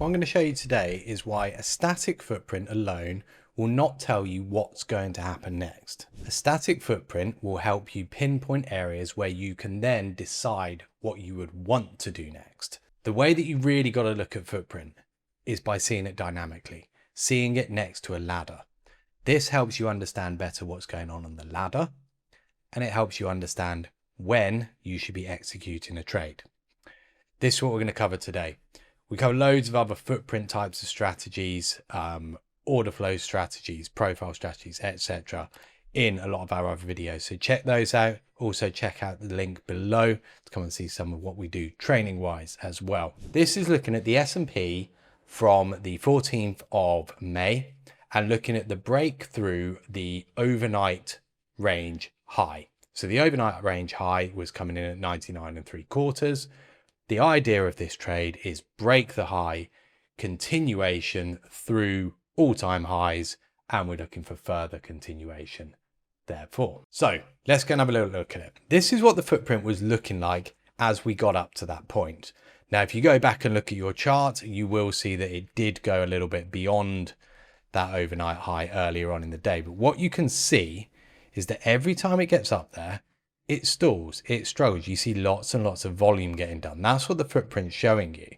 What I'm going to show you today is why a static footprint alone will not tell you what's going to happen next. A static footprint will help you pinpoint areas where you can then decide what you would want to do next. The way that you really got to look at footprint is by seeing it dynamically, seeing it next to a ladder. This helps you understand better what's going on the ladder, and it helps you understand when you should be executing a trade. This is what we're going to cover today. We cover loads of other footprint types of strategies, order flow strategies, profile strategies, etc. in a lot of our other videos. So check those out. Also check out the link below to come and see some of what we do training wise as well. This is looking at the S&P from the 14th of May and looking at the break through the overnight range high. So the overnight range high was coming in at 99 3/4. The idea of this trade is break the high, continuation through all-time highs, and we're looking for further continuation therefore. So let's go and have a little look at it. This is what the footprint was looking like as we got up to that point. Now, if you go back and look at your chart, you will see that it did go a little bit beyond that overnight high earlier on in the day. But what you can see is that every time it gets up there, it stalls, it struggles. You see lots and lots of volume getting done. That's what the footprint's showing you,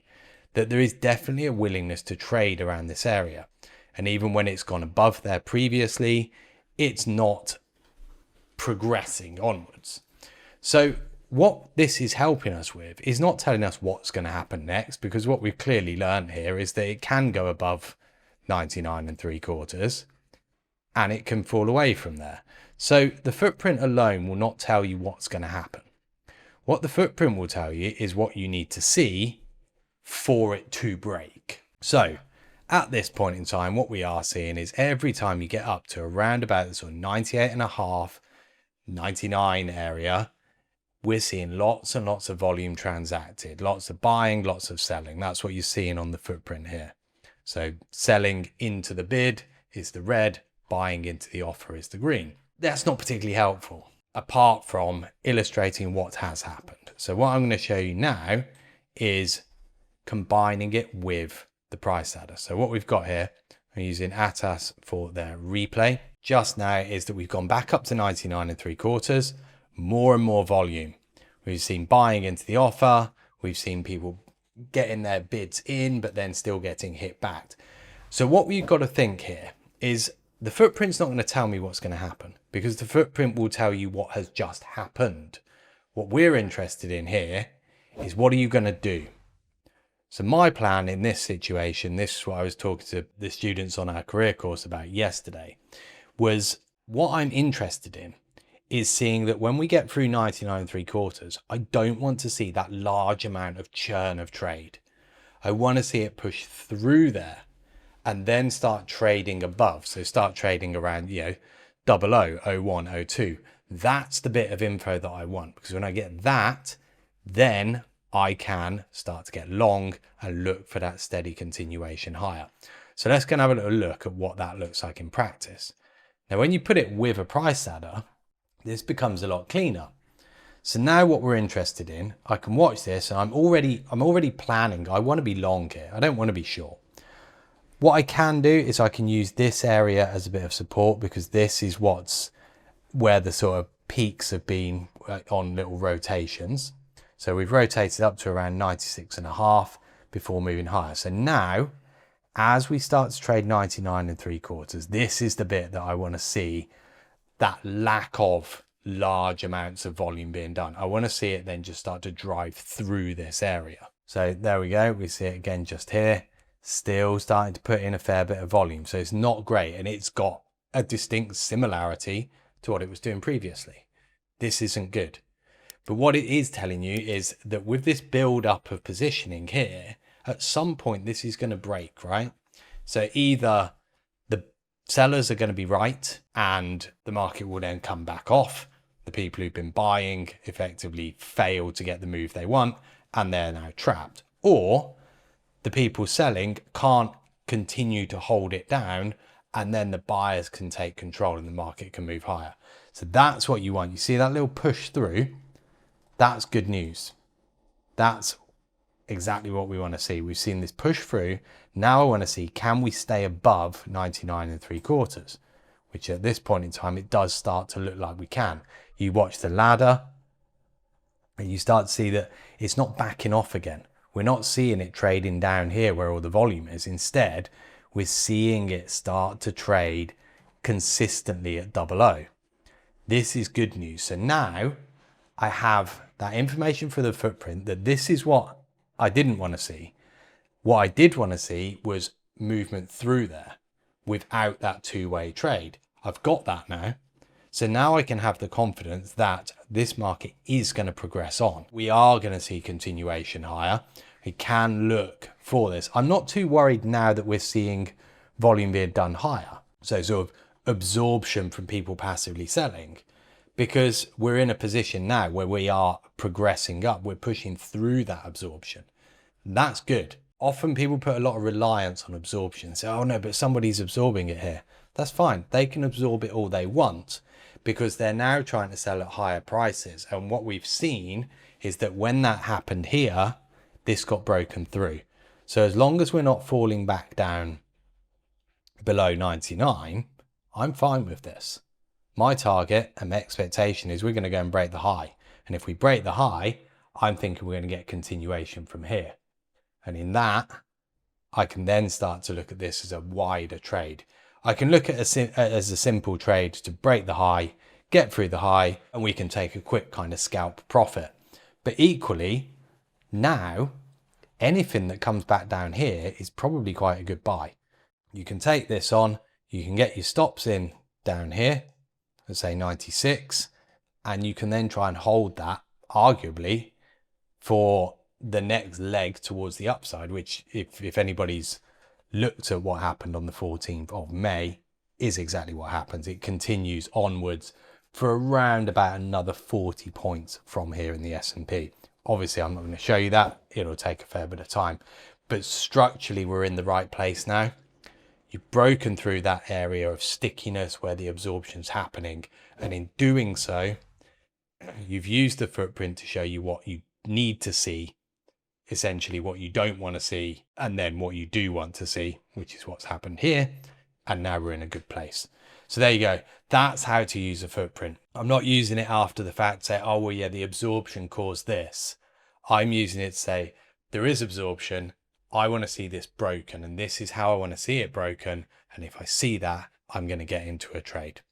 that there is definitely a willingness to trade around this area. And even when it's gone above there previously, it's not progressing onwards. So what this is helping us with is not telling us what's going to happen next, because what we've clearly learned here is that it can go above 99 3/4 and it can fall away from there. So the footprint alone will not tell you what's going to happen. What the footprint will tell you is what you need to see for it to break. So at this point in time, what we are seeing is every time you get up to around about the sort of 98.5, 99 area, we're seeing lots and lots of volume transacted, lots of buying, lots of selling. That's what you're seeing on the footprint here. So selling into the bid is the red, buying into the offer is the green. That's not particularly helpful, apart from illustrating what has happened. So what I'm going to show you now is combining it with the price ladder. So what we've got here, I'm using ATAS for their replay. Just now is that we've gone back up to 99 3/4, more and more volume. We've seen buying into the offer. We've seen people getting their bids in, but then still getting hit back. So what we've got to think here is the footprint's not going to tell me what's going to happen, because the footprint will tell you what has just happened. What we're interested in here is what are you going to do? So my plan in this situation, this is what I was talking to the students on our career course about yesterday, was what I'm interested in is seeing that when we get through 99 3/4, I don't want to see that large amount of churn of trade. I want to see it push through there and then start trading above. So start trading around, 00, 01, 02. That's the bit of info that I want, because when I get that, then I can start to get long and look for that steady continuation higher. So let's go and have a little look at what that looks like in practice. Now, when you put it with a price ladder, this becomes a lot cleaner. So now what we're interested in, I can watch this and I'm already planning. I want to be long here. I don't want to be short. What I can do is I can use this area as a bit of support, because this is where the sort of peaks have been on little rotations. So we've rotated up to around 96.5 before moving higher. So now, as we start to trade 99 3/4, this is the bit that I want to see that lack of large amounts of volume being done. I want to see it then just start to drive through this area. So there we go. We see it again just here. Still starting to put in a fair bit of volume. So it's not great, and it's got a distinct similarity to what it was doing previously. This isn't good. But what it is telling you is that with this build up of positioning here, at some point this is going to break, right? So either the sellers are going to be right and the market will then come back off. The people who've been buying effectively fail to get the move they want and they're now trapped. Or the people selling can't continue to hold it down, and then the buyers can take control and the market can move higher. So that's what you want. You see that little push through? That's good news. That's exactly what we want to see. We've seen this push through. Now I want to see, can we stay above 99 3/4, which at this point in time, it does start to look like we can. You watch the ladder and you start to see that it's not backing off again. We're not seeing it trading down here where all the volume is. Instead, we're seeing it start to trade consistently at 00. This is good news. So now I have that information for the footprint that this is what I didn't want to see. What I did want to see was movement through there without that two-way trade. I've got that now. So now I can have the confidence that this market is going to progress on. We are going to see continuation higher. We can look for this. I'm not too worried now that we're seeing volume being done higher. So sort of absorption from people passively selling, because we're in a position now where we are progressing up. We're pushing through that absorption. That's good. Often people put a lot of reliance on absorption. Say, oh no, but somebody's absorbing it here. That's fine. They can absorb it all they want because they're now trying to sell at higher prices. And what we've seen is that when that happened here, this got broken through. So as long as we're not falling back down below 99, I'm fine with this. My target and my expectation is we're going to go and break the high. And if we break the high, I'm thinking we're going to get continuation from here. And in that, I can then start to look at this as a wider trade. I can look at it as a simple trade to break the high, get through the high, and we can take a quick kind of scalp profit. But equally, now, anything that comes back down here is probably quite a good buy. You can take this on, you can get your stops in down here, let's say 96, and you can then try and hold that, arguably, for the next leg towards the upside, which if anybody's looked at what happened on the 14th of May, is exactly what happens. It continues onwards for around about another 40 points from here in the S&P. Obviously, I'm not going to show you that. It'll take a fair bit of time. But structurally, we're in the right place now. You've broken through that area of stickiness where the absorption's happening. And in doing so, you've used the footprint to show you what you need to see, essentially what you don't want to see, and then what you do want to see, which is what's happened here. And now we're in a good place. So there you go. That's how to use a footprint. I'm not using it after the fact to say, oh, well, yeah, the absorption caused this. I'm using it to say, there is absorption. I want to see this broken, and this is how I want to see it broken. And if I see that, I'm going to get into a trade.